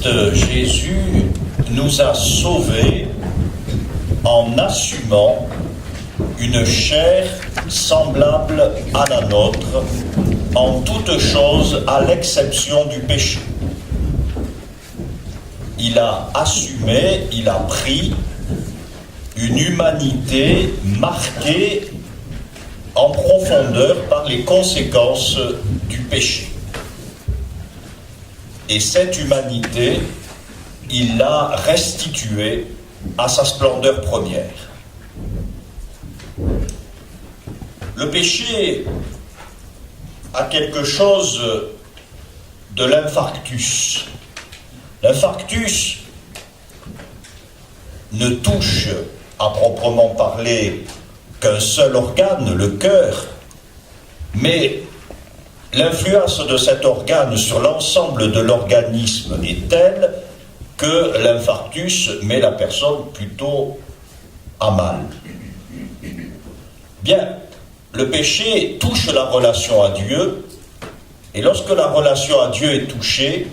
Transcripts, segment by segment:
Christ Jésus nous a sauvés en assumant une chair semblable à la nôtre en toutes choses à l'exception du péché. Il a assumé, il a pris une humanité marquée en profondeur par les conséquences du péché. Et cette humanité, il l'a restituée à sa splendeur première. Le péché a quelque chose de l'infarctus. L'infarctus ne touche, à proprement parler, qu'un seul organe, le cœur, mais l'influence de cet organe sur l'ensemble de l'organisme est telle que l'infarctus met la personne plutôt à mal. Bien, le péché touche la relation à Dieu, et lorsque la relation à Dieu est touchée,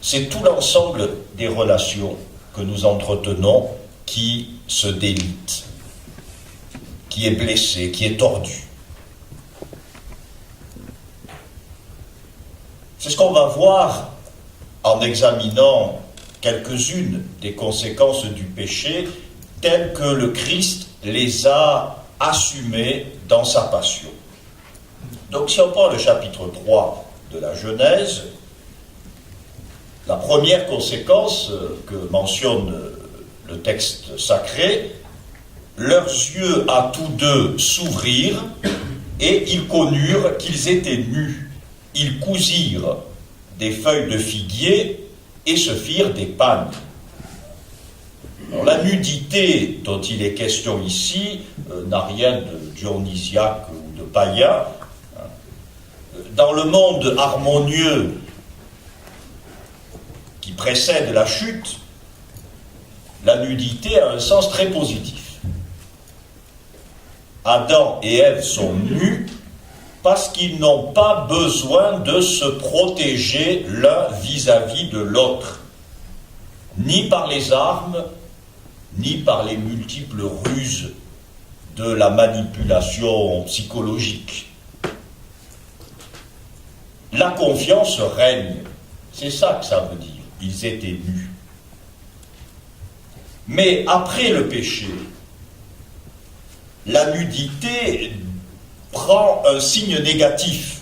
c'est tout l'ensemble des relations que nous entretenons qui se délite, qui est blessé, qui est tordu. C'est ce qu'on va voir en examinant quelques-unes des conséquences du péché telles que le Christ les a assumées dans sa passion. Donc si on prend le chapitre 3 de la Genèse, la première conséquence que mentionne le texte sacré, leurs yeux à tous deux s'ouvrirent et ils connurent qu'ils étaient nus. Ils cousirent des feuilles de figuier et se firent des pagnes. Alors, la nudité dont il est question ici n'a rien de dionysiaque ou de païen. Dans le monde harmonieux qui précède la chute, la nudité a un sens très positif. Adam et Ève sont nus parce qu'ils n'ont pas besoin de se protéger l'un vis-à-vis de l'autre, ni par les armes, ni par les multiples ruses de la manipulation psychologique. La confiance règne, c'est ça que ça veut dire, ils étaient nus. Mais après le péché, la nudité prend un signe négatif.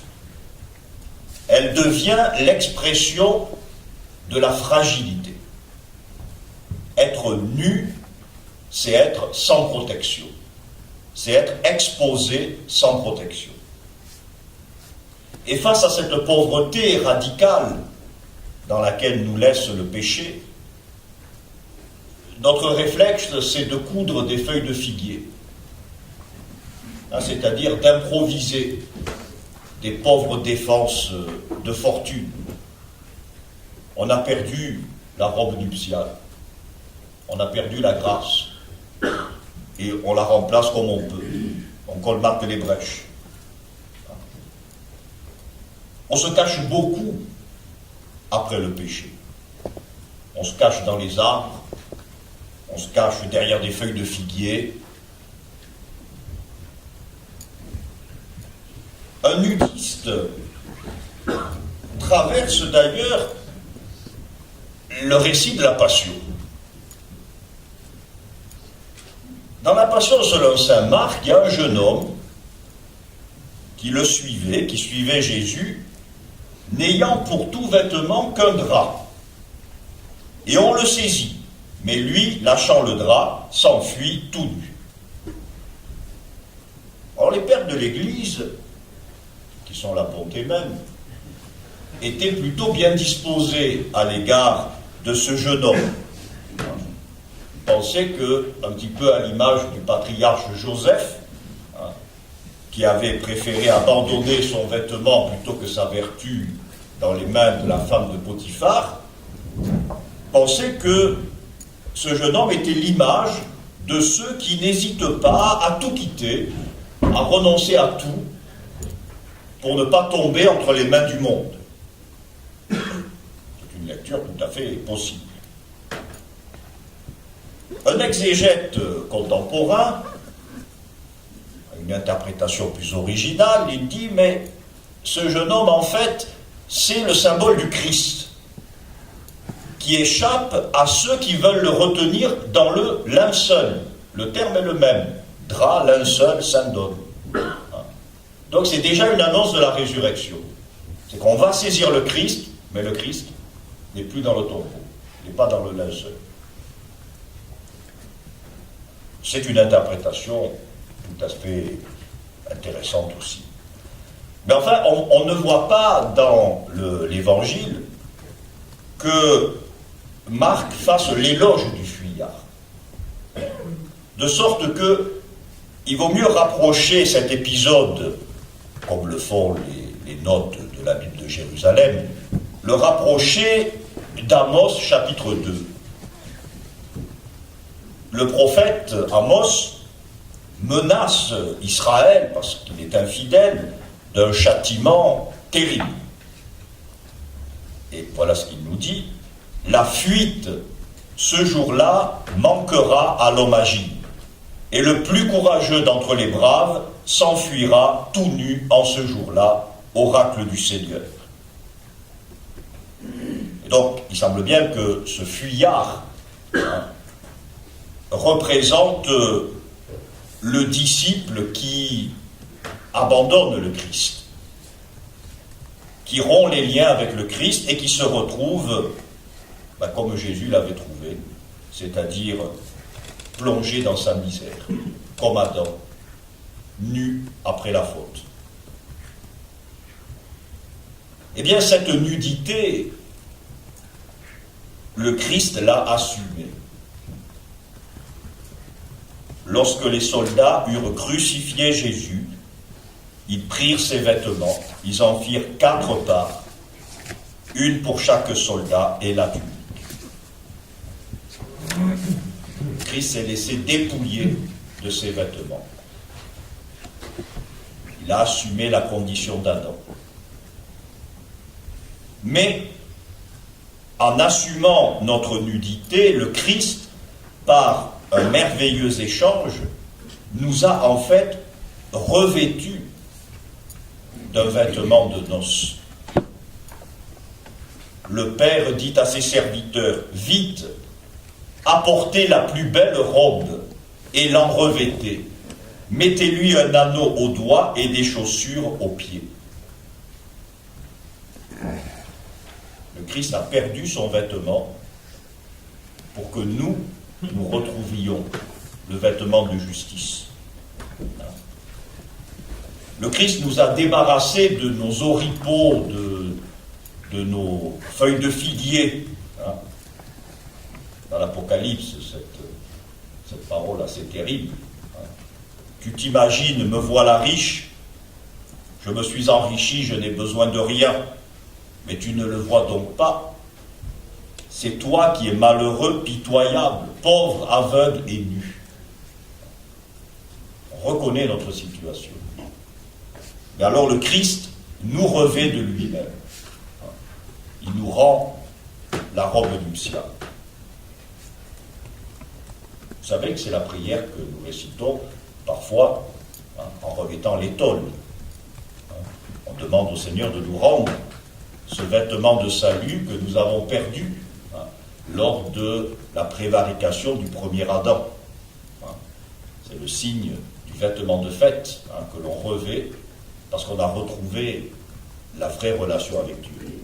Elle devient l'expression de la fragilité. Être nu, c'est être sans protection. C'est être exposé sans protection. Et face à cette pauvreté radicale dans laquelle nous laisse le péché, notre réflexe, c'est de coudre des feuilles de figuier. C'est-à-dire d'improviser des pauvres défenses de fortune. On a perdu la robe nuptiale, on a perdu la grâce, et on la remplace comme on peut. On colmate les brèches. On se cache beaucoup après le péché. On se cache dans les arbres, on se cache derrière des feuilles de figuier. Un nudiste traverse d'ailleurs le récit de la Passion. Dans la Passion selon saint Marc, il y a un jeune homme qui le suivait, qui suivait Jésus, n'ayant pour tout vêtement qu'un drap. Et on le saisit, mais lui, lâchant le drap, s'enfuit tout nu. Or les pères de l'Église, qui sont la bonté même, étaient plutôt bien disposés à l'égard de ce jeune homme. Ils pensaient que, un petit peu à l'image du patriarche Joseph, qui avait préféré abandonner son vêtement plutôt que sa vertu dans les mains de la femme de Potiphar, pensaient que ce jeune homme était l'image de ceux qui n'hésitent pas à tout quitter, à renoncer à tout, pour ne pas tomber entre les mains du monde. C'est une lecture lecture tout à fait possible. Un exégète contemporain, une interprétation plus originale, il dit, mais ce jeune homme, en fait, c'est le symbole du Christ, qui échappe à ceux qui veulent le retenir dans le linceul. Le terme est le même. Drap, linceul, syndone. Donc c'est déjà une annonce de la résurrection. C'est qu'on va saisir le Christ, mais le Christ n'est plus dans le tombeau. Il n'est pas dans le linceul. C'est une interprétation tout à fait intéressante aussi. Mais enfin, on ne voit pas dans l'Évangile que Marc fasse l'éloge du fuyard. De sorte que il vaut mieux rapprocher cet épisode, comme le font les notes de la Bible de Jérusalem, le rapprocher d'Amos chapitre 2. Le prophète Amos menace Israël, parce qu'il est infidèle, d'un châtiment terrible. Et voilà ce qu'il nous dit. La fuite, ce jour-là, manquera à l'homme agile. Et le plus courageux d'entre les braves s'enfuira tout nu en ce jour-là, oracle du Seigneur. Et donc, il semble bien que ce fuyard représente le disciple qui abandonne le Christ, qui rompt les liens avec le Christ et qui se retrouve, comme Jésus l'avait trouvé, c'est-à-dire plongé dans sa misère, comme Adam, nu après la faute. Eh bien, cette nudité, le Christ l'a assumée. Lorsque les soldats eurent crucifié Jésus, ils prirent ses vêtements, ils en firent 4 parts, une pour chaque soldat et la tunique. Christ s'est laissé dépouiller de ses vêtements. Il a assumé la condition d'Adam. Mais, en assumant notre nudité, le Christ, par un merveilleux échange, nous a en fait revêtus d'un vêtement de noces. Le Père dit à ses serviteurs, « Vite, apportez la plus belle robe et l'en revêtez. Mettez-lui un anneau au doigt et des chaussures aux pieds. » Le Christ a perdu son vêtement pour que nous retrouvions le vêtement de justice. Le Christ nous a débarrassés de nos oripeaux, de nos feuilles de figuier. Dans l'Apocalypse, cette parole assez terrible. Tu t'imagines, me voilà riche, je me suis enrichi, je n'ai besoin de rien, mais tu ne le vois donc pas. C'est toi qui es malheureux, pitoyable, pauvre, aveugle et nu. On reconnaît notre situation. Mais alors le Christ nous revêt de lui-même. Il nous rend la robe nuptiale. Vous savez que c'est la prière que nous récitons parfois en revêtant les tôles. On demande au Seigneur de nous rendre ce vêtement de salut que nous avons perdu lors de la prévarication du premier Adam. C'est le signe du vêtement de fête que l'on revêt parce qu'on a retrouvé la vraie relation avec Dieu.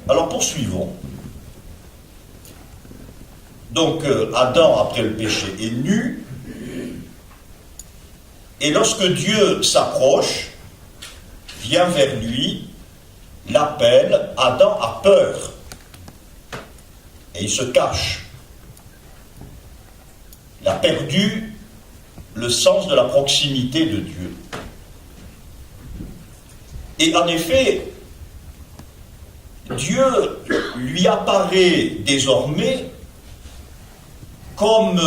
Alors poursuivons. Donc Adam, après le péché, est nu, et lorsque Dieu s'approche, vient vers lui, l'appelle, Adam a peur, et il se cache. Il a perdu le sens de la proximité de Dieu. Et en effet, Dieu lui apparaît désormais comme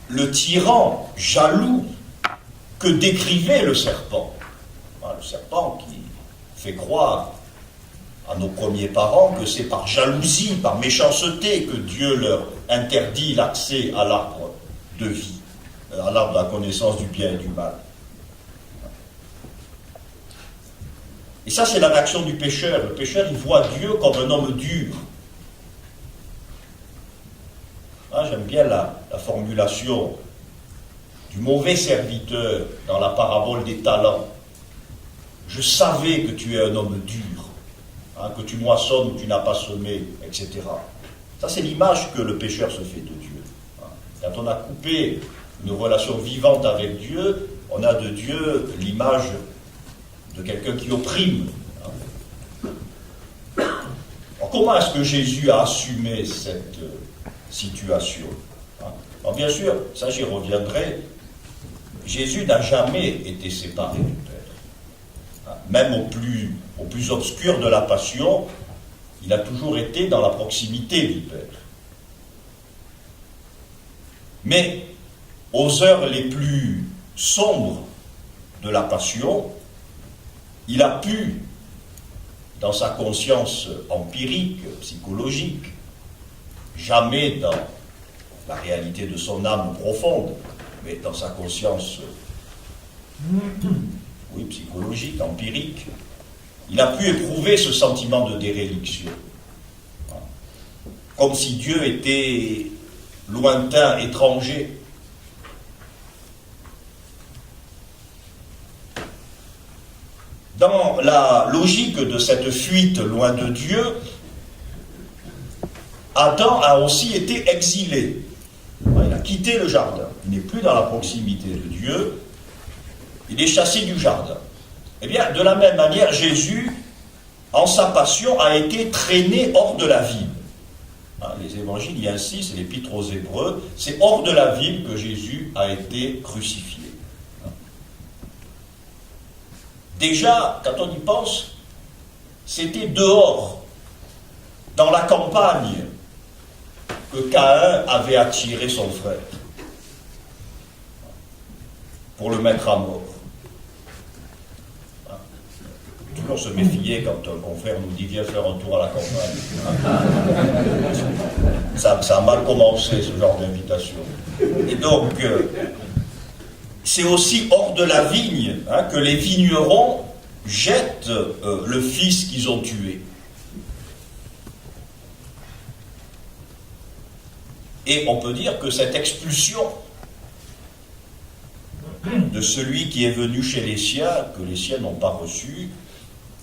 le tyran jaloux que décrivait le serpent. Le serpent fait croire à nos premiers parents que c'est par jalousie, par méchanceté que Dieu leur interdit l'accès à l'arbre de vie, à l'arbre de la connaissance du bien et du mal. Et ça, c'est la réaction du pécheur. Le pécheur, il voit Dieu comme un homme dur. J'aime bien la formulation du mauvais serviteur dans la parabole des talents. Je savais que tu es un homme dur, que tu moissonnes où tu n'as pas semé, etc. Ça, c'est l'image que le pécheur se fait de Dieu. Quand on a coupé une relation vivante avec Dieu, on a de Dieu l'image de quelqu'un qui opprime. Alors, comment est-ce que Jésus a assumé cette situation? Alors, bien sûr, ça j'y reviendrai, Jésus n'a jamais été séparé du Père. Même au plus obscur de la Passion, il a toujours été dans la proximité du Père. Mais aux heures les plus sombres de la Passion, il a pu, dans sa conscience empirique, psychologique, jamais dans la réalité de son âme profonde, mais dans sa conscience psychologique, empirique, il a pu éprouver ce sentiment de déréliction. Comme si Dieu était lointain, étranger. Dans la logique de cette fuite loin de Dieu, Adam a aussi été exilé. Il a quitté le jardin. Il n'est plus dans la proximité de Dieu. Il est chassé du jardin. Eh bien, de la même manière, Jésus, en sa passion, a été traîné hors de la ville. Les évangiles y insistent, l'épître aux Hébreux, c'est hors de la ville que Jésus a été crucifié. Déjà, quand on y pense, c'était dehors, dans la campagne, que Caïn avait attiré son frère pour le mettre à mort. Toujours se méfier quand un confrère nous dit viens faire un tour à la campagne. Ça a mal commencé, ce genre d'invitation. Et donc, c'est aussi hors de la vigne que les vignerons jettent le fils qu'ils ont tué. Et on peut dire que cette expulsion de celui qui est venu chez les siens, que les siens n'ont pas reçu,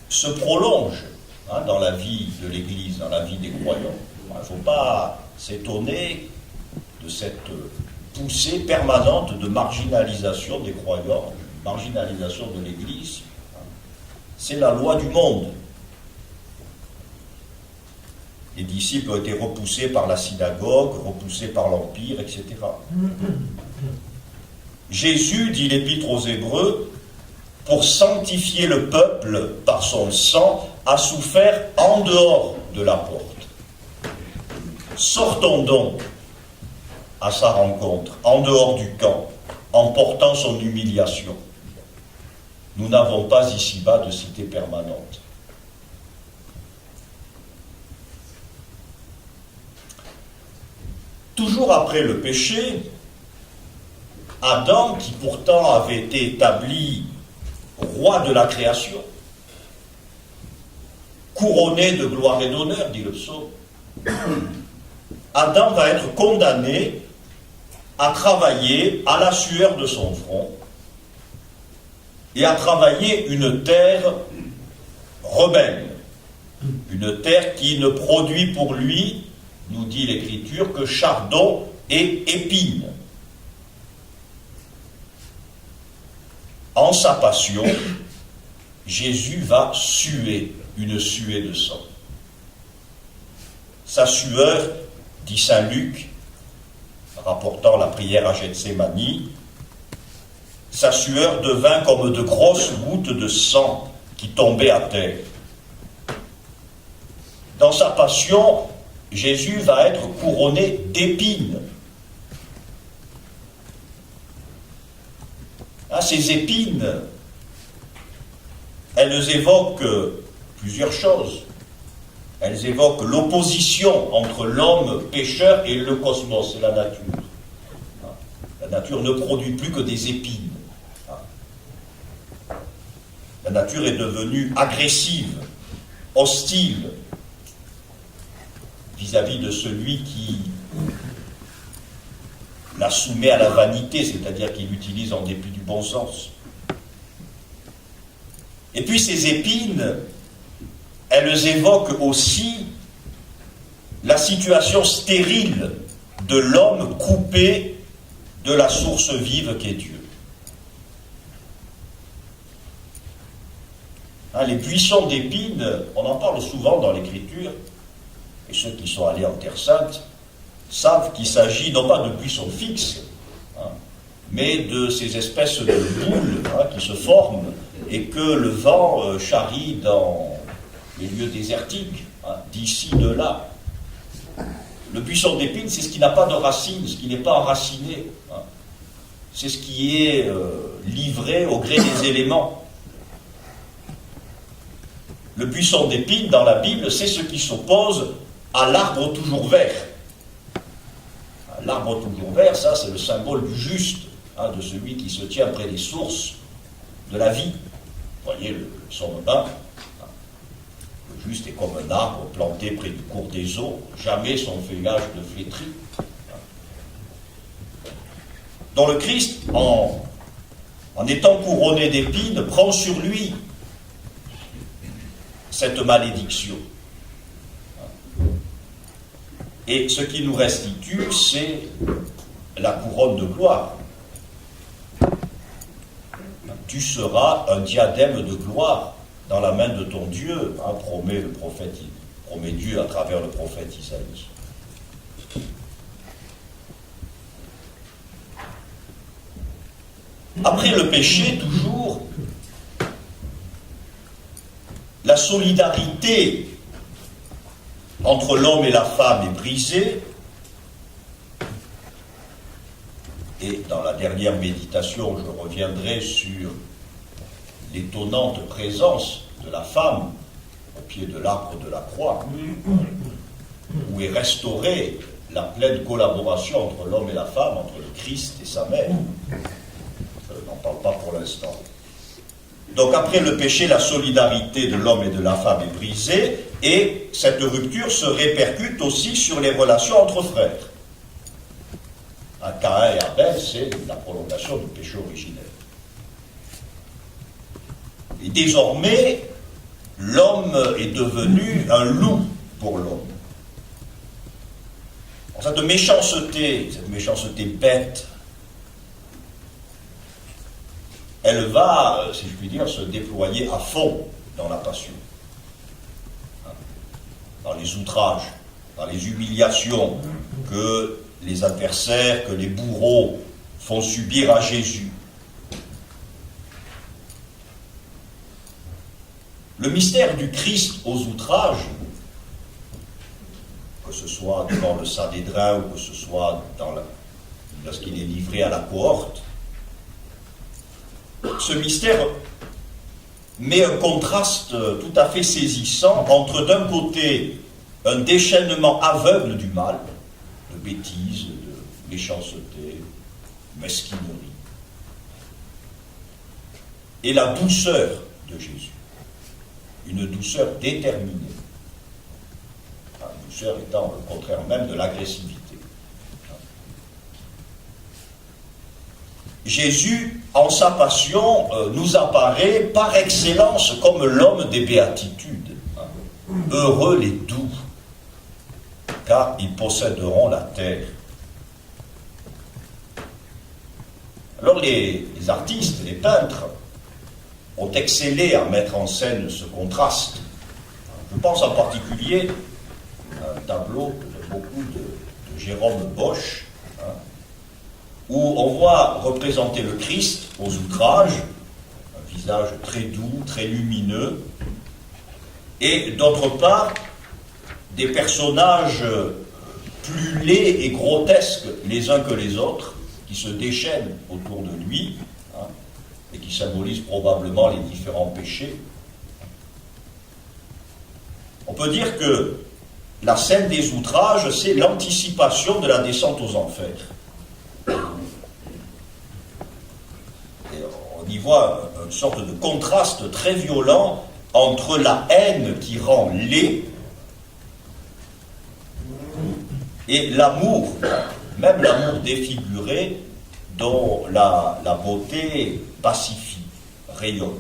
se prolonge dans la vie de l'Église, dans la vie des croyants. Il ne faut pas s'étonner de cette poussée permanente de marginalisation des croyants, marginalisation de l'Église. C'est la loi du monde. Les disciples ont été repoussés par la synagogue, repoussés par l'Empire, etc. Jésus, dit l'Épître aux Hébreux, pour sanctifier le peuple par son sang, a souffert en dehors de la porte. Sortons donc à sa rencontre, en dehors du camp, en portant son humiliation. Nous n'avons pas ici-bas de cité permanente. Toujours après le péché, Adam, qui pourtant avait été établi roi de la création, couronné de gloire et d'honneur, dit le psaume, Adam va être condamné à travailler à la sueur de son front et à travailler une terre rebelle, une terre qui ne produit pour lui, nous dit l'Écriture, que chardon et épines. En sa passion, Jésus va suer une suée de sang. Sa sueur, dit saint Luc, rapportant la prière à Gethsémani, sa sueur devint comme de grosses gouttes de sang qui tombaient à terre. Dans sa passion, Jésus va être couronné d'épines. Ces épines elles évoquent plusieurs choses. Elles évoquent l'opposition entre l'homme pécheur et le cosmos, et la nature. La nature ne produit plus que des épines. La nature est devenue agressive, hostile vis-à-vis de celui qui la soumet à la vanité, c'est-à-dire qui l'utilise en dépit du bon sens. Et puis ces épines, elles évoquent aussi la situation stérile de l'homme coupé de la source vive qu'est Dieu. Les buissons d'épines, on en parle souvent dans l'Écriture, et ceux qui sont allés en Terre Sainte savent qu'il s'agit non pas de buissons fixes, mais de ces espèces de boules qui se forment et que le vent charrie dans les lieux désertiques, d'ici, de là. Le buisson d'épines, c'est ce qui n'a pas de racines, ce qui n'est pas enraciné. C'est ce qui est livré au gré des éléments. Le buisson d'épines, dans la Bible, c'est ce qui s'oppose à l'arbre toujours vert. L'arbre toujours vert, ça, c'est le symbole du juste, de celui qui se tient près des sources de la vie. Vous voyez le psaume 1. Le juste est comme un arbre planté près du cours des eaux, jamais son feuillage ne flétrit. Donc le Christ, en étant couronné d'épines, prend sur lui cette malédiction. Et ce qui nous restitue, c'est la couronne de gloire. Tu seras un diadème de gloire dans la main de ton Dieu, promet le prophète, promet Dieu à travers le prophète Isaïe. Après le péché, toujours, la solidarité entre l'homme et la femme est brisée. Et dans la dernière méditation, je reviendrai sur l'étonnante présence de la femme au pied de l'arbre de la croix, où est restaurée la pleine collaboration entre l'homme et la femme, entre le Christ et sa mère. Je n'en parle pas pour l'instant. Donc après le péché, la solidarité de l'homme et de la femme est brisée, et cette rupture se répercute aussi sur les relations entre frères. Caïn et Abel, c'est la prolongation du péché originel. Et désormais, l'homme est devenu un loup pour l'homme. Cette méchanceté bête, elle va, si je puis dire, se déployer à fond dans la passion. Dans les outrages, dans les humiliations que les adversaires, que les bourreaux font subir à Jésus. Le mystère du Christ aux outrages, que ce soit devant le Sanhédrin ou que ce soit lorsqu'il est livré à la cohorte, ce mystère met un contraste tout à fait saisissant entre, d'un côté, un déchaînement aveugle du mal, de bêtise, de méchanceté, mesquinerie, et la douceur de Jésus, une douceur déterminée, la douceur étant le contraire même de l'agressivité. Jésus, en sa passion, nous apparaît par excellence comme l'homme des béatitudes. Heureux les doux, car ils posséderont la terre. Alors les artistes, les peintres, ont excellé à mettre en scène ce contraste. Je pense en particulier à un tableau que j'aime beaucoup de Jérôme Bosch, où on voit représenter le Christ aux outrages, un visage très doux, très lumineux, et d'autre part, des personnages plus laids et grotesques les uns que les autres, qui se déchaînent autour de lui, et qui symbolisent probablement les différents péchés peut dire que la scène des outrages, c'est l'anticipation de la descente aux enfers. Et on y voit une sorte de contraste très violent entre la haine qui rend laid et l'amour, même l'amour défiguré, dont la beauté pacifie, rayonne.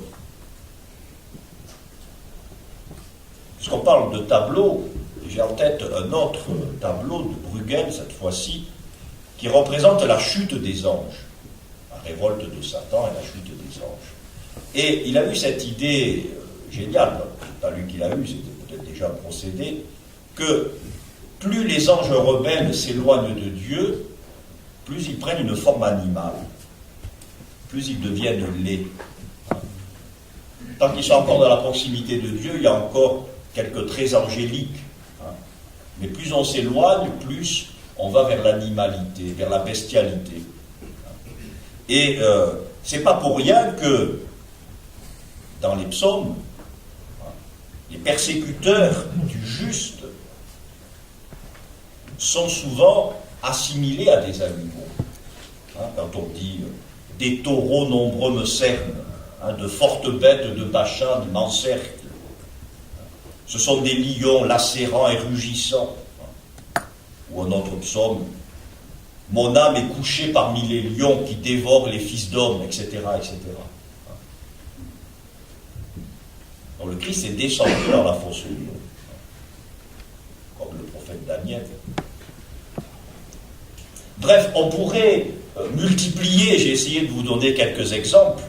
Puisqu'on parle de tableau, j'ai en tête un autre tableau de Bruegel, cette fois-ci, qui représente la chute des anges, la révolte de Satan et la chute des anges. Et il a eu cette idée géniale, pas lui qui l'a eu, c'était peut-être déjà un procédé, que plus les anges rebelles s'éloignent de Dieu, plus ils prennent une forme animale, plus ils deviennent laids. Tant qu'ils sont encore dans la proximité de Dieu, il y a encore quelques traits angéliques. Mais plus on s'éloigne, plus on va vers l'animalité, vers la bestialité. Et c'est pas pour rien que dans les psaumes, les persécuteurs du juste sont souvent assimilés à des animaux. Quand on dit des taureaux nombreux me cernent, de fortes bêtes de Bachan m'encerclent. Ce sont des lions lacérants et rugissants. Ou un autre psaume, mon âme est couchée parmi les lions qui dévorent les fils d'hommes, etc., etc. Donc le Christ est descendu dans la fosse au lion, comme le prophète Daniel. Bref, on pourrait multiplier, j'ai essayé de vous donner quelques exemples,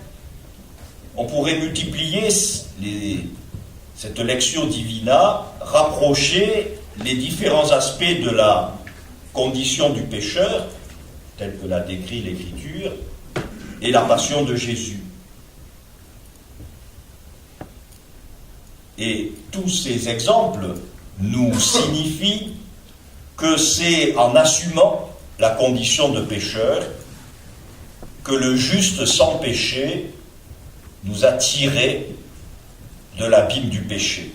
on pourrait multiplier cette lectio divina, rapprocher les différents aspects de la condition du pécheur, telle que l'a décrit l'Écriture, et la passion de Jésus. Et tous ces exemples nous signifient que c'est en assumant la condition de pécheur que le juste sans péché nous a tirés de l'abîme du péché.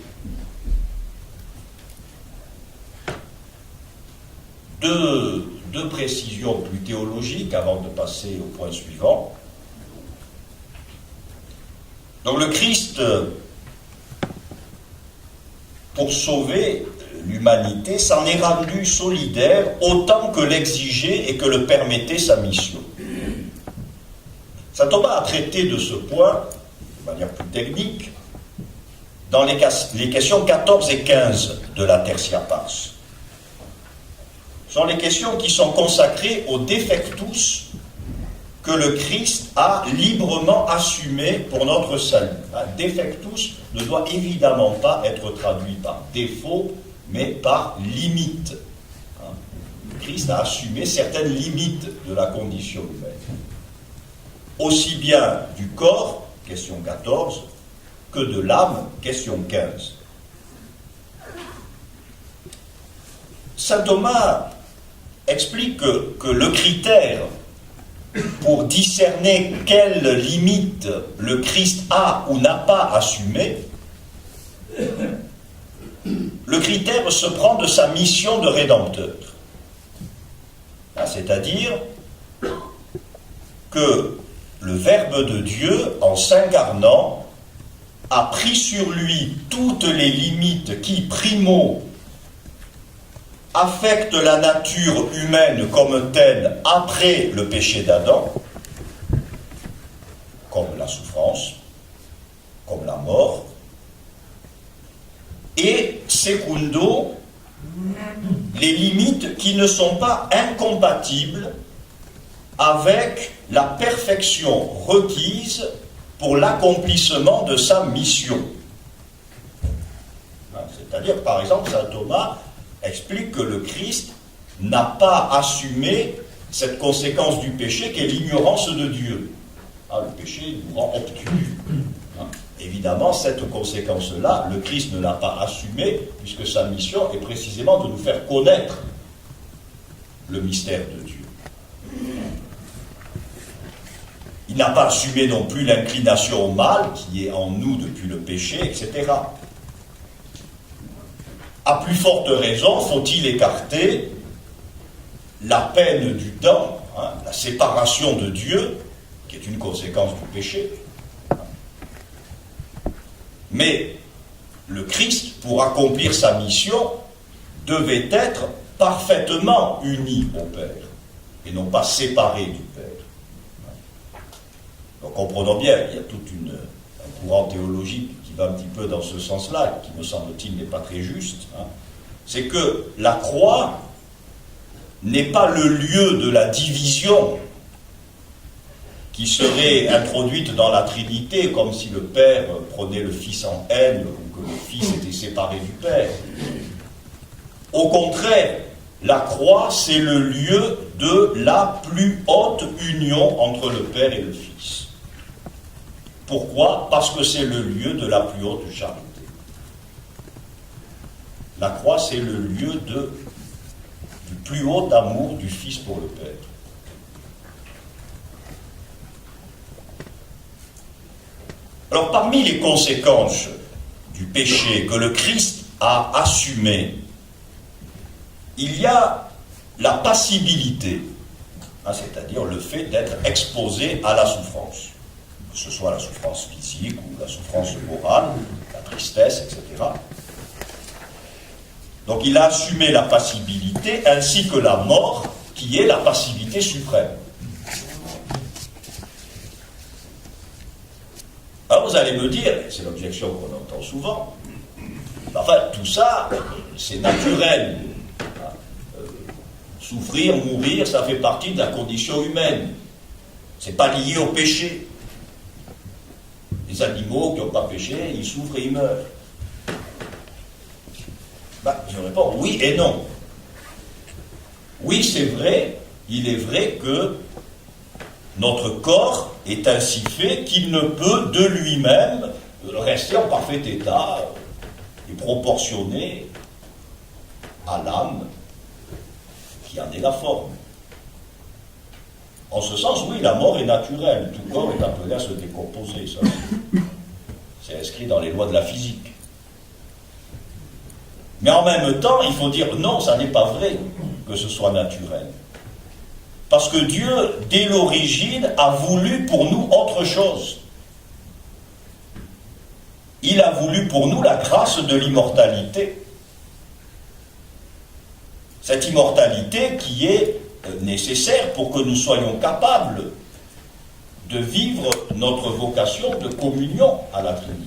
Deux précisions plus théologiques avant de passer au point suivant. Donc le Christ, pour sauver l'humanité, s'en est rendu solidaire autant que l'exigeait et que le permettait sa mission. Saint Thomas a traité de ce point, de manière plus technique, dans les questions 14 et 15 de la Tertia Pars. Ce sont les questions qui sont consacrées au defectus que le Christ a librement assumé pour notre salut. Defectus ne doit évidemment pas être traduit par défaut, mais par limite. Le Christ a assumé certaines limites de la condition humaine. Aussi bien du corps, question 14, que de l'âme, question 15. Saint Thomas explique que le critère pour discerner quelle limite le Christ a ou n'a pas assumé, le critère se prend de sa mission de rédempteur. C'est-à-dire que le Verbe de Dieu, en s'incarnant, a pris sur lui toutes les limites qui, primo, affectent la nature humaine comme telle après le péché d'Adam, comme la souffrance, comme la mort, et, secundo, les limites qui ne sont pas incompatibles avec la perfection requise pour l'accomplissement de sa mission. C'est-à-dire, par exemple, saint Thomas explique que le Christ n'a pas assumé cette conséquence du péché qu'est l'ignorance de Dieu. Le péché nous rend obtus. Évidemment, cette conséquence-là, le Christ ne l'a pas assumée, puisque sa mission est précisément de nous faire connaître le mystère de Dieu. Il n'a pas assumé non plus l'inclination au mal qui est en nous depuis le péché, etc. à plus forte raison, faut-il écarter la peine du temps, hein, la séparation de Dieu, qui est une conséquence du péché. Mais le Christ, pour accomplir sa mission, devait être parfaitement uni au Père, et non pas séparé du Père. Donc comprenons bien, il y a tout un courant théologique qui va un petit peu dans ce sens-là, qui me semble-t-il n'est pas très juste. Hein. C'est que la croix n'est pas le lieu de la division qui serait introduite dans la Trinité, comme si le Père prenait le Fils en haine, ou que le Fils était séparé du Père. Au contraire, la croix, c'est le lieu de la plus haute union entre le Père et le Fils. Pourquoi ? Parce que c'est le lieu de la plus haute charité. La croix, c'est le lieu du plus haut amour du Fils pour le Père. Alors, parmi les conséquences du péché que le Christ a assumées, il y a la passibilité, hein, c'est-à-dire le fait d'être exposé à la souffrance, que ce soit la souffrance physique ou la souffrance morale, la tristesse, etc. Donc il a assumé la passibilité ainsi que la mort, qui est la passivité suprême. Alors vous allez me dire, c'est l'objection qu'on entend souvent, enfin tout ça, c'est naturel. Souffrir, mourir, ça fait partie de la condition humaine. C'est pas lié au péché. Les animaux qui n'ont pas péché, ils souffrent et ils meurent. Je réponds oui et non. Oui, c'est vrai, il est vrai que notre corps est ainsi fait qu'il ne peut de lui-même rester en parfait état et proportionné à l'âme qui en est la forme. En ce sens, oui, la mort est naturelle. Tout corps est appelé à se décomposer. Ça. C'est inscrit dans les lois de la physique. Mais en même temps, il faut dire non, ça n'est pas vrai que ce soit naturel. Parce que Dieu, dès l'origine, a voulu pour nous autre chose. Il a voulu pour nous la grâce de l'immortalité. Cette immortalité qui est nécessaire pour que nous soyons capables de vivre notre vocation de communion à la Trinité.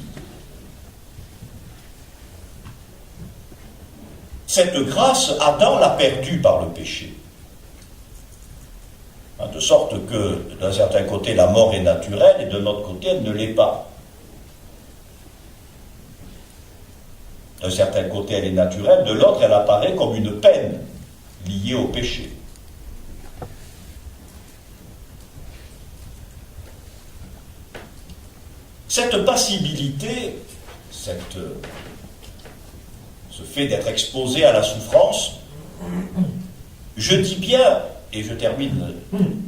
Cette grâce, Adam l'a perdue par le péché. De sorte que, d'un certain côté, la mort est naturelle et de l'autre côté, elle ne l'est pas. D'un certain côté, elle est naturelle, de l'autre, elle apparaît comme une peine liée au péché. Cette passibilité, ce fait d'être exposé à la souffrance, je dis bien, et je termine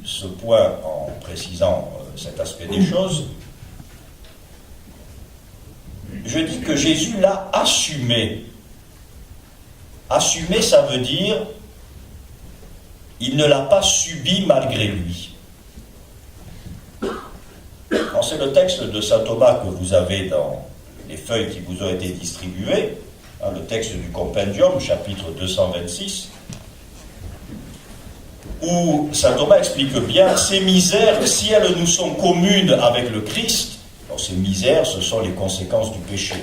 ce point en précisant cet aspect des choses, je dis que Jésus l'a assumé. Assumer, ça veut dire il ne l'a pas subi malgré lui. C'est le texte de saint Thomas que vous avez dans les feuilles qui vous ont été distribuées, le texte du Compendium, chapitre 226, où saint Thomas explique bien ces misères, si elles nous sont communes avec le Christ, alors ces misères, ce sont les conséquences du péché,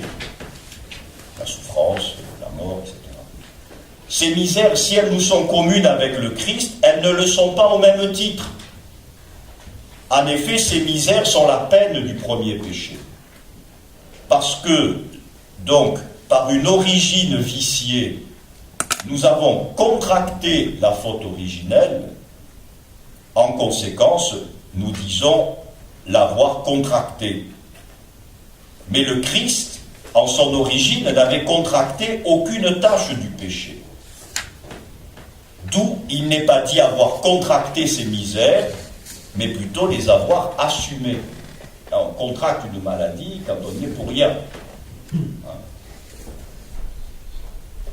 la souffrance, la mort, etc. Ces misères, si elles nous sont communes avec le Christ, elles ne le sont pas au même titre. En effet, ces misères sont la peine du premier péché. Parce que, donc, par une origine viciée, nous avons contracté la faute originelle. En conséquence, nous disons l'avoir contractée. Mais le Christ, en son origine, n'avait contracté aucune tâche du péché. D'où il n'est pas dit avoir contracté ces misères, mais plutôt les avoir assumées. On contracte une maladie quand on n'y est pour rien.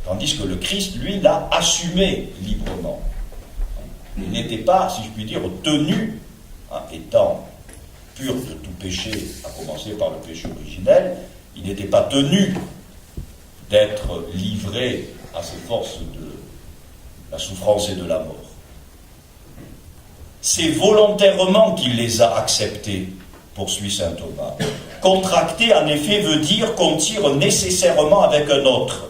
Quand Tandis que le Christ, lui, l'a assumé librement. Il n'était pas, si je puis dire, tenu, étant pur de tout péché, à commencer par le péché originel, il n'était pas tenu d'être livré à ces forces de la souffrance et de la mort. C'est volontairement qu'il les a acceptés, poursuit saint Thomas. Contracter, en effet, veut dire qu'on tire nécessairement avec un autre.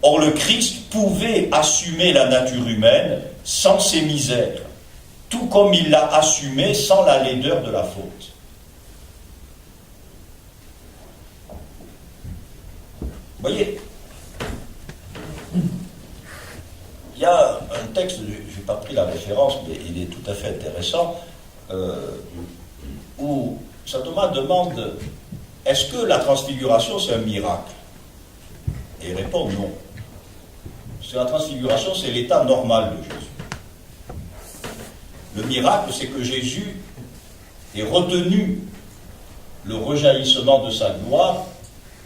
Or, le Christ pouvait assumer la nature humaine sans ses misères, tout comme il l'a assumé sans la laideur de la faute. Vous voyez, il y a un texte, je n'ai pas pris la référence, mais il est tout à fait intéressant, où saint Thomas demande « Est-ce que la transfiguration, c'est un miracle ?» Et il répond « Non. » Parce que la transfiguration, c'est l'état normal de Jésus. Le miracle, c'est que Jésus ait retenu le rejaillissement de sa gloire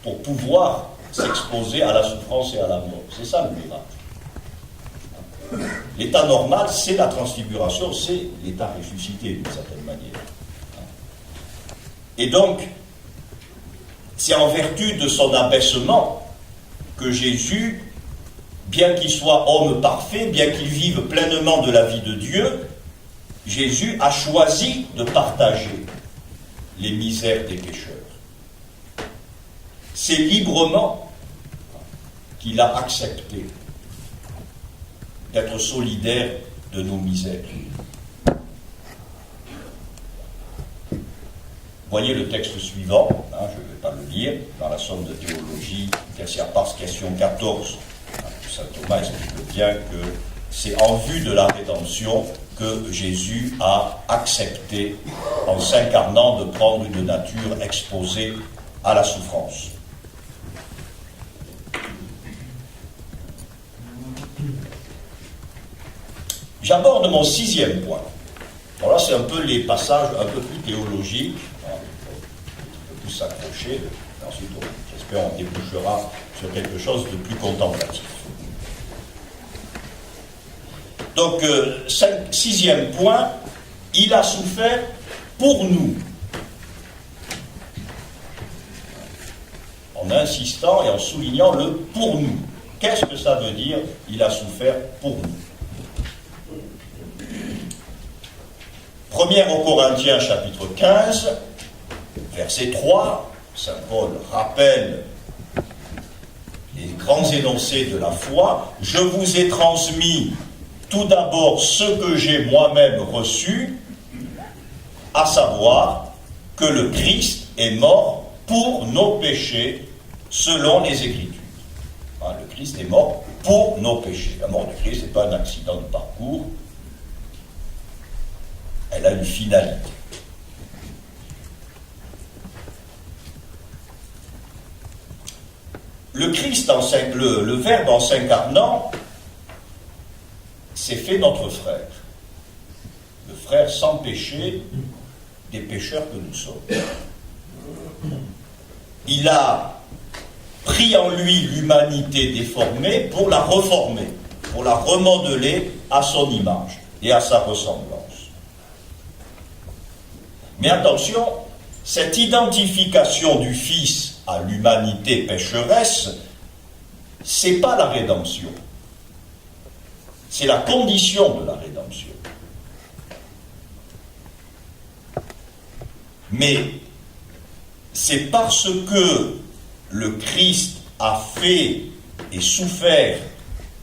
pour pouvoir s'exposer à la souffrance et à la mort. C'est ça le miracle. L'état normal, c'est la transfiguration, c'est l'état ressuscité d'une certaine manière. Et donc, c'est en vertu de son abaissement que Jésus, bien qu'il soit homme parfait, bien qu'il vive pleinement de la vie de Dieu, Jésus a choisi de partager les misères des pécheurs. C'est librement qu'il a accepté d'être solidaire de nos misères. Voyez le texte suivant, je ne vais pas le lire, dans la somme de théologie, tertiaire pars, question 14. Saint Thomas explique bien que c'est en vue de la rédemption que Jésus a accepté, en s'incarnant, de prendre une nature exposée à la souffrance. J'aborde mon 6e point. Alors là, c'est un peu les passages un peu plus théologiques, un peu plus s'accrocher. Ensuite, j'espère, on débouchera sur quelque chose de plus contemplatif. Donc, 6e point, il a souffert pour nous. En insistant et en soulignant le pour nous. Qu'est-ce que ça veut dire, il a souffert pour nous? 1er aux Corinthiens, chapitre 15, verset 3, saint Paul rappelle les grands énoncés de la foi. « Je vous ai transmis tout d'abord ce que j'ai moi-même reçu, à savoir que le Christ est mort pour nos péchés selon les Écritures. » Le Christ est mort pour nos péchés. La mort du Christ n'est pas un accident de parcours, elle a une finalité. Le Christ, le Verbe en s'incarnant, s'est fait notre frère. Le frère sans péché des pécheurs que nous sommes. Il a pris en lui l'humanité déformée pour la reformer, pour la remodeler à son image et à sa ressemblance. Mais attention, cette identification du Fils à l'humanité pécheresse, c'est pas la rédemption. C'est la condition de la rédemption. Mais c'est parce que le Christ a fait et souffert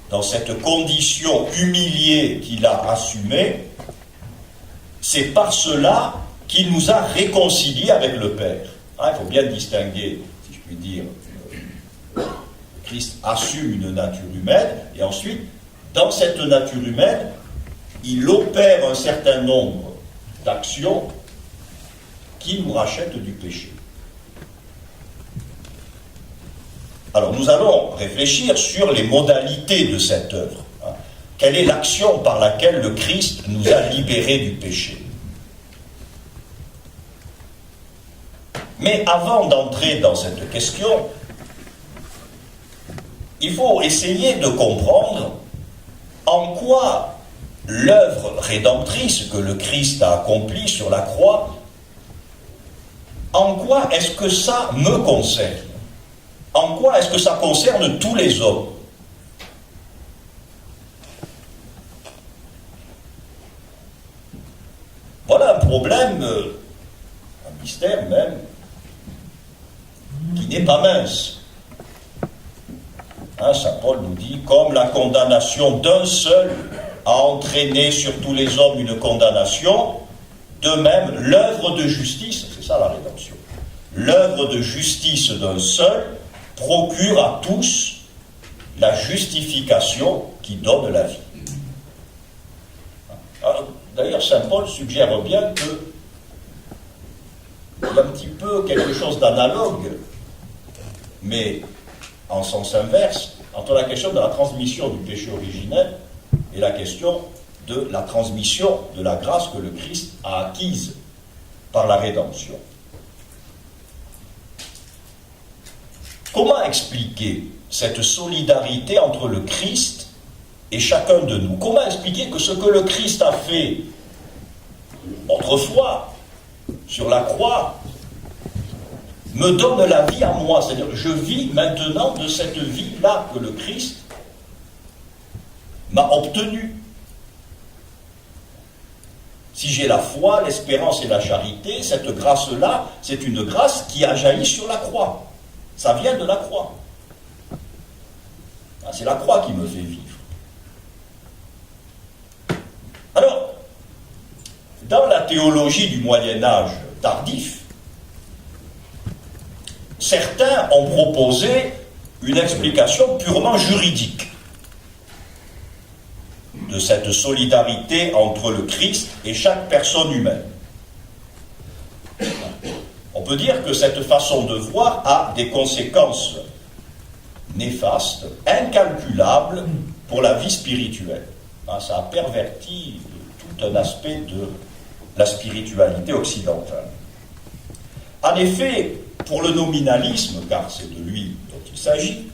dans cette condition humiliée qu'il a assumée, c'est par cela qu'il nous a réconciliés avec le Père. Il faut bien distinguer, si je puis dire, Christ assume une nature humaine, et ensuite, dans cette nature humaine, il opère un certain nombre d'actions qui nous rachètent du péché. Alors, nous allons réfléchir sur les modalités de cette œuvre. Quelle est l'action par laquelle le Christ nous a libérés du péché? Mais avant d'entrer dans cette question, il faut essayer de comprendre en quoi l'œuvre rédemptrice que le Christ a accomplie sur la croix, en quoi est-ce que ça me concerne? En quoi est-ce que ça concerne tous les hommes? Voilà un problème, un mystère même, qui n'est pas mince. Hein, Saint Paul nous dit, comme la condamnation d'un seul a entraîné sur tous les hommes une condamnation, de même l'œuvre de justice, c'est ça la rédemption, l'œuvre de justice d'un seul procure à tous la justification qui donne la vie. D'ailleurs, Saint Paul suggère bien qu'il y a un petit peu quelque chose d'analogue, mais en sens inverse, entre la question de la transmission du péché originel et la question de la transmission de la grâce que le Christ a acquise par la rédemption. Comment expliquer cette solidarité entre le Christ et chacun de nous? Comment expliquer que ce que le Christ a fait autrefois sur la croix me donne la vie à moi? C'est-à-dire, je vis maintenant de cette vie-là que le Christ m'a obtenue. Si j'ai la foi, l'espérance et la charité, cette grâce-là, c'est une grâce qui a jailli sur la croix. Ça vient de la croix. C'est la croix qui me fait vivre. Alors, dans la théologie du Moyen-Âge tardif, certains ont proposé une explication purement juridique de cette solidarité entre le Christ et chaque personne humaine. On peut dire que cette façon de voir a des conséquences néfastes, incalculables pour la vie spirituelle. Ça a perverti tout un aspect de la spiritualité occidentale. En effet, pour le nominalisme, car c'est de lui dont il s'agit,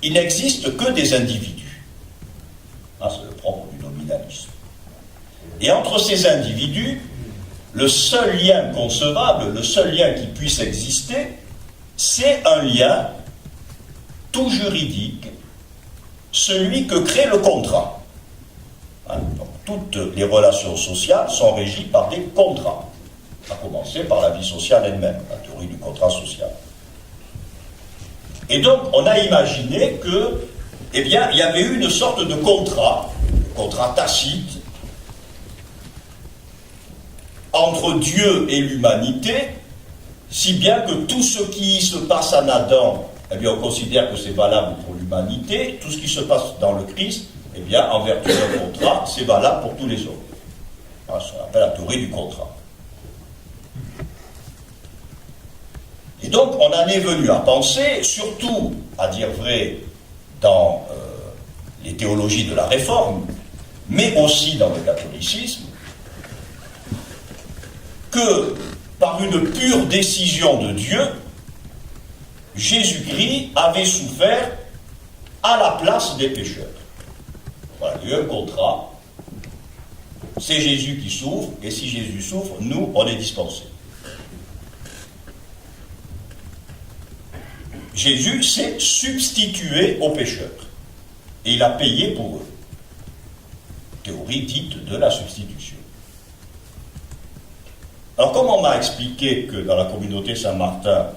il n'existe que des individus. C'est le propre du nominalisme. Et entre ces individus, le seul lien concevable, le seul lien qui puisse exister, c'est un lien tout juridique, celui que crée le contrat. Donc, toutes les relations sociales sont régies par des contrats, à commencer par la vie sociale elle-même, la théorie du contrat social. Et donc, on a imaginé que, il y avait eu une sorte de contrat tacite, entre Dieu et l'humanité, si bien que tout ce qui se passe en Adam, on considère que c'est valable pour l'humanité, tout ce qui se passe dans le Christ, en vertu d'un contrat, c'est valable pour tous les hommes. C'est ce qu'on appelle la théorie du contrat. Et donc, on en est venu à penser, surtout, à dire vrai, dans les théologies de la Réforme, mais aussi dans le catholicisme, que par une pure décision de Dieu, Jésus-Christ avait souffert à la place des pécheurs. Voilà, il y a eu un contrat, c'est Jésus qui souffre, et si Jésus souffre, nous, on est dispensés. Jésus s'est substitué aux pécheurs, et il a payé pour eux. Théorie dite de la substitution. Alors, comme on m'a expliqué que dans la communauté Saint-Martin,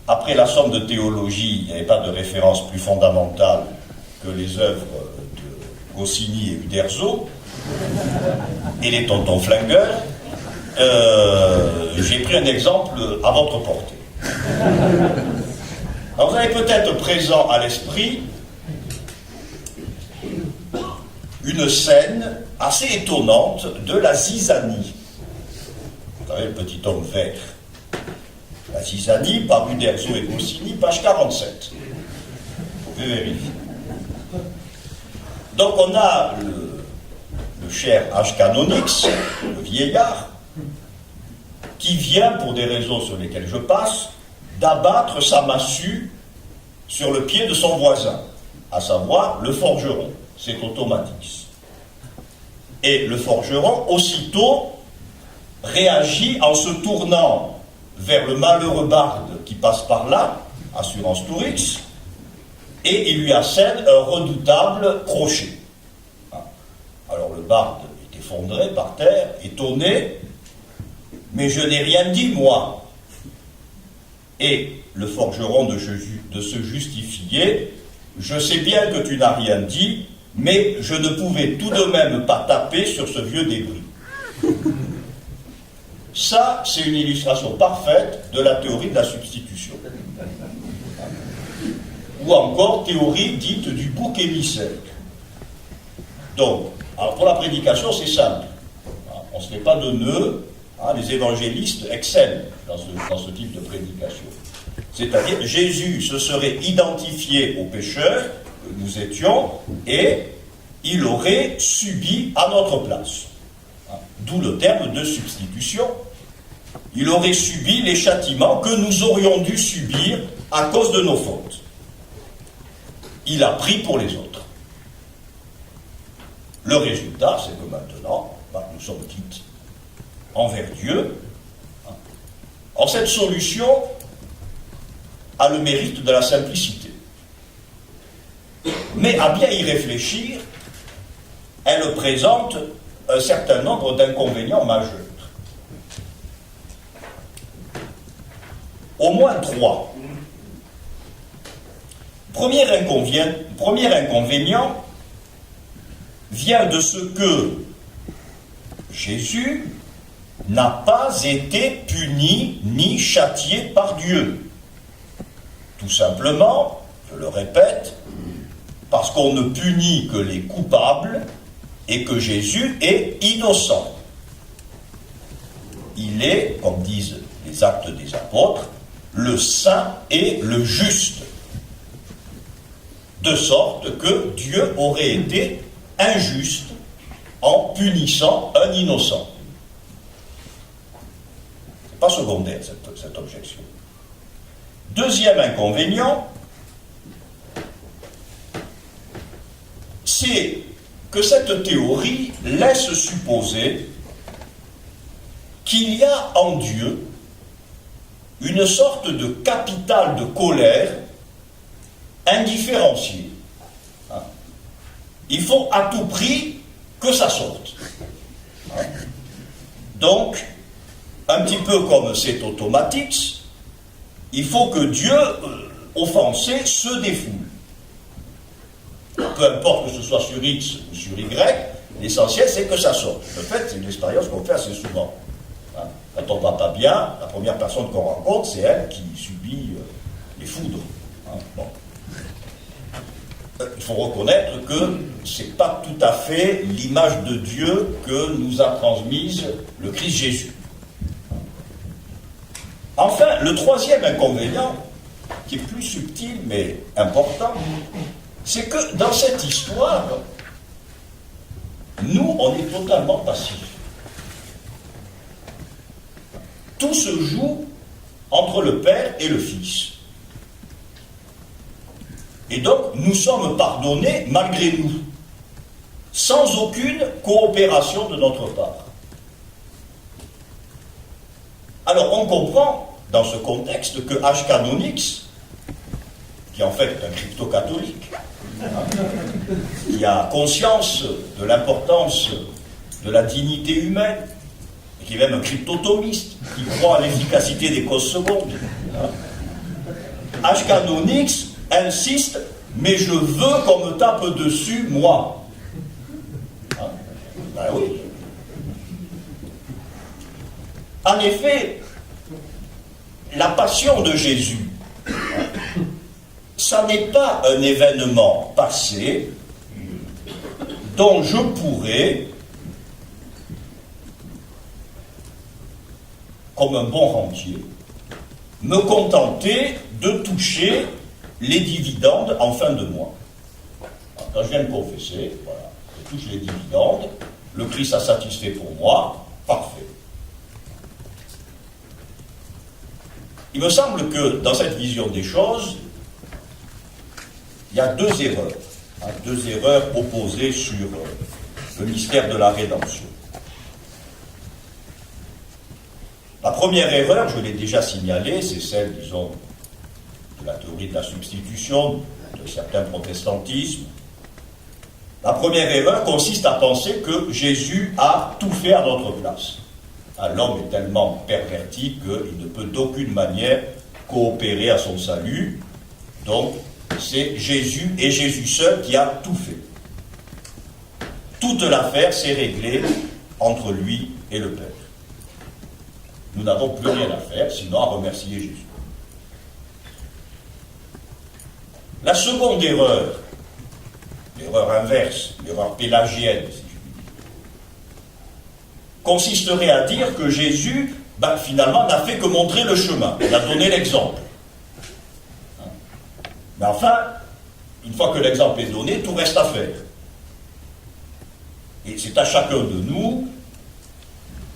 après la somme de théologie, il n'y avait pas de référence plus fondamentale que les œuvres de Goscinny et Uderzo, et les tontons flingueurs, j'ai pris un exemple à votre portée. Alors, vous avez peut-être présent à l'esprit une scène assez étonnante de la zizanie. Vous savez, le petit homme vert. La zizanie, par Uderzo et Goscinny, page 47. Vous pouvez vérifier. Donc on a le cher H. Canonix, le vieillard, qui vient, pour des raisons sur lesquelles je passe, d'abattre sa massue sur le pied de son voisin, à savoir le forgeron. C'est automatique. Et le forgeron, aussitôt, réagit en se tournant vers le malheureux barde qui passe par là, Assurance Tourix, et il lui assène un redoutable crochet. Alors le barde est effondré par terre, étonné, mais je n'ai rien dit, moi. Et le forgeron de se justifier, je sais bien que tu n'as rien dit, mais je ne pouvais tout de même pas taper sur ce vieux débris. Ça, c'est une illustration parfaite de la théorie de la substitution. Ou encore théorie dite du bouc émissaire. Donc, alors pour la prédication, c'est simple. On ne se fait pas de nœuds. Les évangélistes excellent dans ce type de prédication. C'est-à-dire, Jésus se serait identifié aux pécheurs que nous étions et il aurait subi à notre place. D'où le terme de substitution. Il aurait subi les châtiments que nous aurions dû subir à cause de nos fautes. Il a pris pour les autres. Le résultat, c'est que maintenant, nous sommes quittes envers Dieu. Or, cette solution a le mérite de la simplicité. Mais à bien y réfléchir, elle présente un certain nombre d'inconvénients majeurs. Au moins 3. Premier inconvénient vient de ce que Jésus n'a pas été puni ni châtié par Dieu. Tout simplement, je le répète, parce qu'on ne punit que les coupables et que Jésus est innocent. Il est, comme disent les Actes des Apôtres, le saint et le juste. De sorte que Dieu aurait été injuste en punissant un innocent. Ce n'est pas secondaire, cette objection. Deuxième inconvénient, c'est que cette théorie laisse supposer qu'il y a en Dieu une sorte de capital de colère indifférencié. Il faut à tout prix que ça sorte. Donc, un petit peu comme c'est automatique, il faut que Dieu, offensé, se défoule. Peu importe que ce soit sur X ou sur Y, l'essentiel c'est que ça sorte. Le fait, c'est une expérience qu'on fait assez souvent. Quand on ne va pas bien, la première personne qu'on rencontre, c'est elle qui subit les foudres. Bon. Il faut reconnaître que ce n'est pas tout à fait l'image de Dieu que nous a transmise le Christ Jésus. Enfin, le troisième inconvénient, qui est plus subtil mais important, c'est que dans cette histoire, nous, on est totalement passifs. Tout se joue entre le Père et le Fils. Et donc, nous sommes pardonnés malgré nous, sans aucune coopération de notre part. Alors, on comprend, dans ce contexte, que H. Canonix, qui en fait est un crypto-catholique, qui a conscience de l'importance de la dignité humaine, et qui est même un cryptotomiste, qui croit à l'efficacité des causes secondes. H. Canonix insiste, mais je veux qu'on me tape dessus, moi. Ben oui. En effet, la passion de Jésus, ça n'est pas un événement passé dont je pourrais, comme un bon rentier, me contenter de toucher les dividendes en fin de mois. Quand je viens de confesser, voilà, je touche les dividendes, le Christ a satisfait pour moi, parfait. Il me semble que dans cette vision des choses, il y a deux erreurs opposées sur le mystère de la rédemption. La première erreur, je l'ai déjà signalée, c'est celle, disons, de la théorie de la substitution, de certains protestantismes. La première erreur consiste à penser que Jésus a tout fait à notre place. L'homme est tellement perverti qu'il ne peut d'aucune manière coopérer à son salut. Donc, c'est Jésus et Jésus seul qui a tout fait. Toute l'affaire s'est réglée entre lui et le Père. Nous n'avons plus rien à faire, sinon à remercier Jésus. La seconde erreur, l'erreur inverse, l'erreur pélagienne, si je puis dire, consisterait à dire que Jésus, finalement, n'a fait que montrer le chemin, il a donné l'exemple. Mais enfin, une fois que l'exemple est donné, tout reste à faire. Et c'est à chacun de nous,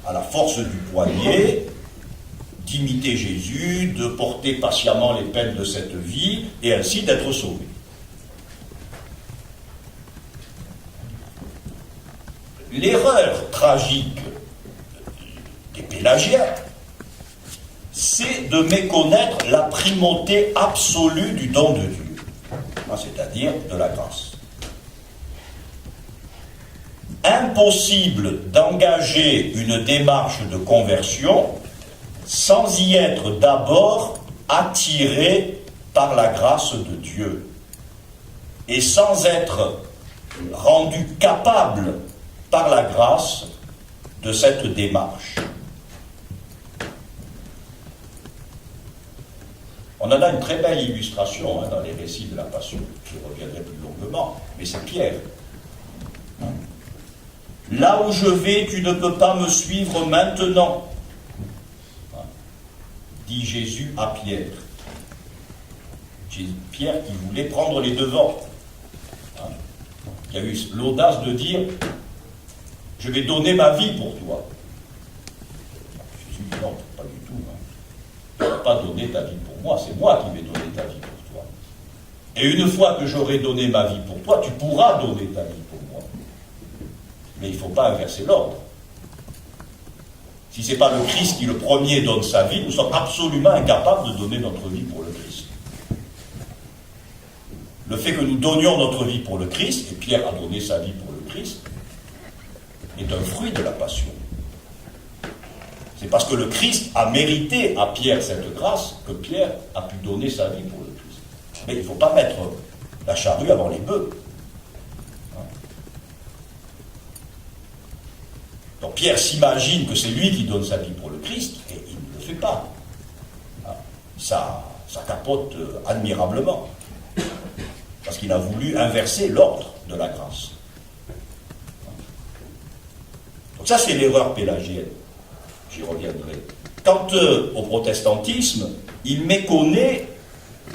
à la force du poignet, d'imiter Jésus, de porter patiemment les peines de cette vie, et ainsi d'être sauvé. L'erreur tragique des pélagiens, c'est de méconnaître la primauté absolue du don de Dieu, c'est-à-dire de la grâce. Impossible d'engager une démarche de conversion sans y être d'abord attiré par la grâce de Dieu et sans être rendu capable par la grâce de cette démarche. On en a une très belle illustration dans les récits de la Passion, je reviendrai plus longuement, mais c'est Pierre. Là où je vais, tu ne peux pas me suivre maintenant, dit Jésus à Pierre. Pierre qui voulait prendre les devants, qui a eu l'audace de dire « Je vais donner ma vie pour toi ». Jésus dit « Non, pas du tout. Tu ne vas pas donner ta vie pour moi, c'est moi qui vais donner ta vie pour toi. Et une fois que j'aurai donné ma vie pour toi, tu pourras donner ta vie pour moi. Mais il ne faut pas inverser l'ordre. Si ce n'est pas le Christ qui le premier donne sa vie, nous sommes absolument incapables de donner notre vie pour le Christ. Le fait que nous donnions notre vie pour le Christ, et Pierre a donné sa vie pour le Christ, est un fruit de la passion. C'est parce que le Christ a mérité à Pierre cette grâce que Pierre a pu donner sa vie pour le Christ. Mais il ne faut pas mettre la charrue avant les bœufs. Donc Pierre s'imagine que c'est lui qui donne sa vie pour le Christ, et il ne le fait pas. Ça capote admirablement. Parce qu'il a voulu inverser l'ordre de la grâce. Donc ça, c'est l'erreur pélagienne. J'y reviendrai. Quant au protestantisme, il méconnaît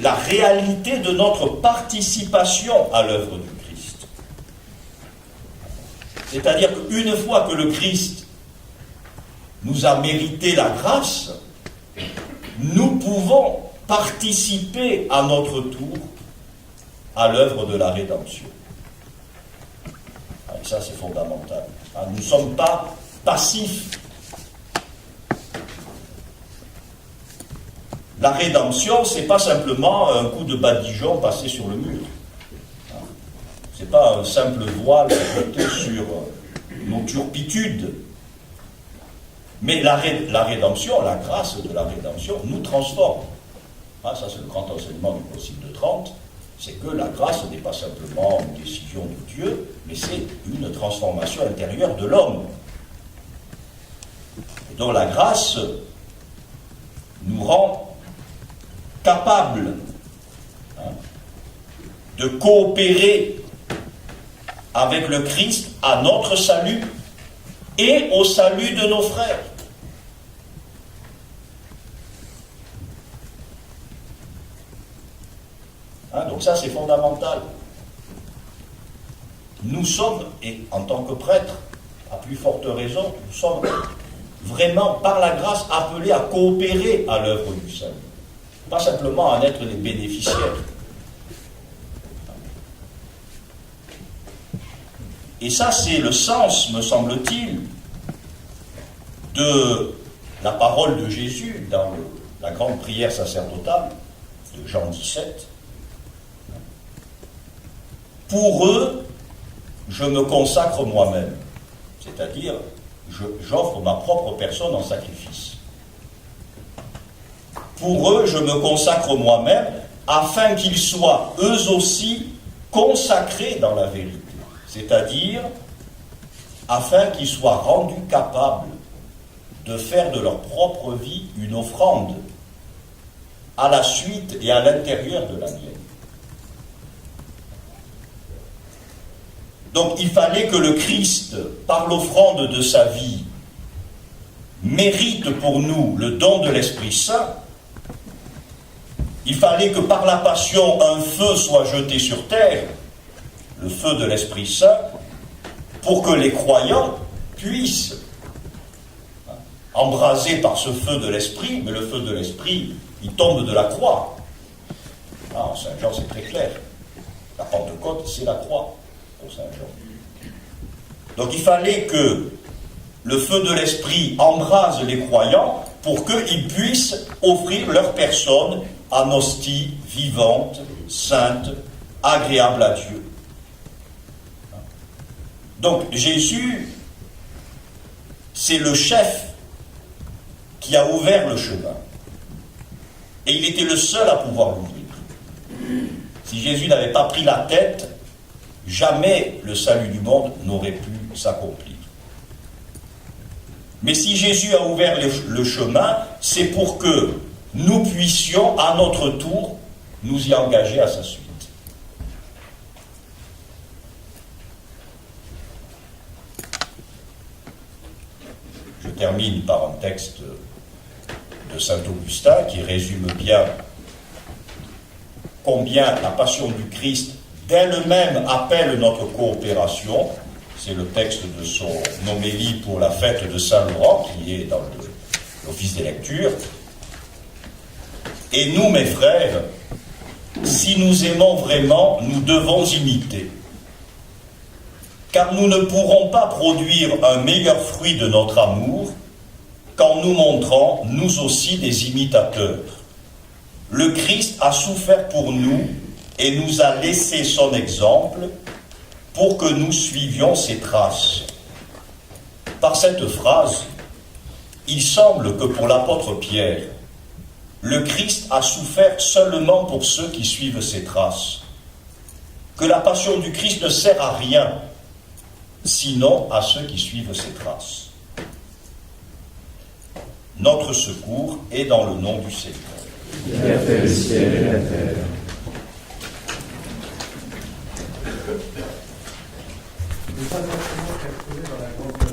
la réalité de notre participation à l'œuvre du Christ. C'est-à-dire qu'une fois que le Christ nous a mérité la grâce, nous pouvons participer à notre tour à l'œuvre de la rédemption. Et ça, c'est fondamental. Nous ne sommes pas passifs. La rédemption, ce n'est pas simplement un coup de badigeon passé sur le mur. Ce n'est pas un simple voile jeté sur nos turpitudes. Mais la rédemption, la grâce de la rédemption, nous transforme. Ça, c'est le grand enseignement du Concile de Trente. C'est que la grâce n'est pas simplement une décision de Dieu, mais c'est une transformation intérieure de l'homme. Et donc la grâce nous rend capables de coopérer avec le Christ à notre salut et au salut de nos frères. Donc ça, c'est fondamental. Nous sommes, et en tant que prêtres, à plus forte raison, nous sommes vraiment, par la grâce, appelés à coopérer à l'œuvre du salut. Pas simplement à en être les bénéficiaires. Et ça, c'est le sens, me semble-t-il, de la parole de Jésus dans la grande prière sacerdotale de Jean 17. Pour eux, je me consacre moi-même, c'est-à-dire j'offre ma propre personne en sacrifice. Pour eux, je me consacre moi-même afin qu'ils soient eux aussi consacrés dans la vérité, c'est-à-dire afin qu'ils soient rendus capables de faire de leur propre vie une offrande à la suite et à l'intérieur de la mienne. Donc il fallait que le Christ, par l'offrande de sa vie, mérite pour nous le don de l'Esprit Saint. Il fallait que par la passion, un feu soit jeté sur terre, le feu de l'Esprit Saint, pour que les croyants puissent, embrasés par ce feu de l'Esprit, mais le feu de l'Esprit, il tombe de la croix. En Saint Jean, c'est très clair. La Pentecôte, c'est la croix. Saint Jean. Donc il fallait que le feu de l'Esprit embrase les croyants pour qu'ils puissent offrir leur personne en hostie vivante, sainte, agréable à Dieu. Donc Jésus, c'est le chef qui a ouvert le chemin. Et il était le seul à pouvoir l'ouvrir. Si Jésus n'avait pas pris la tête, jamais le salut du monde n'aurait pu s'accomplir. Mais si Jésus a ouvert le chemin, c'est pour que nous puissions, à notre tour, nous y engager à sa suite. Je termine par un texte de saint Augustin qui résume bien combien la passion du Christ d'elle-même appelle notre coopération. C'est le texte de son homélie pour la fête de Saint-Laurent, qui est dans l'office des lectures. Et nous, mes frères, si nous aimons vraiment, nous devons imiter. Car nous ne pourrons pas produire un meilleur fruit de notre amour qu'en nous montrant, nous aussi, des imitateurs. Le Christ a souffert pour nous et nous a laissé son exemple pour que nous suivions ses traces. Par cette phrase, il semble que pour l'apôtre Pierre, le Christ a souffert seulement pour ceux qui suivent ses traces, que la passion du Christ ne sert à rien, sinon à ceux qui suivent ses traces. Notre secours est dans le nom du Seigneur. Il a fait le ciel et la terre. Ne pas forcément calculer dans la grande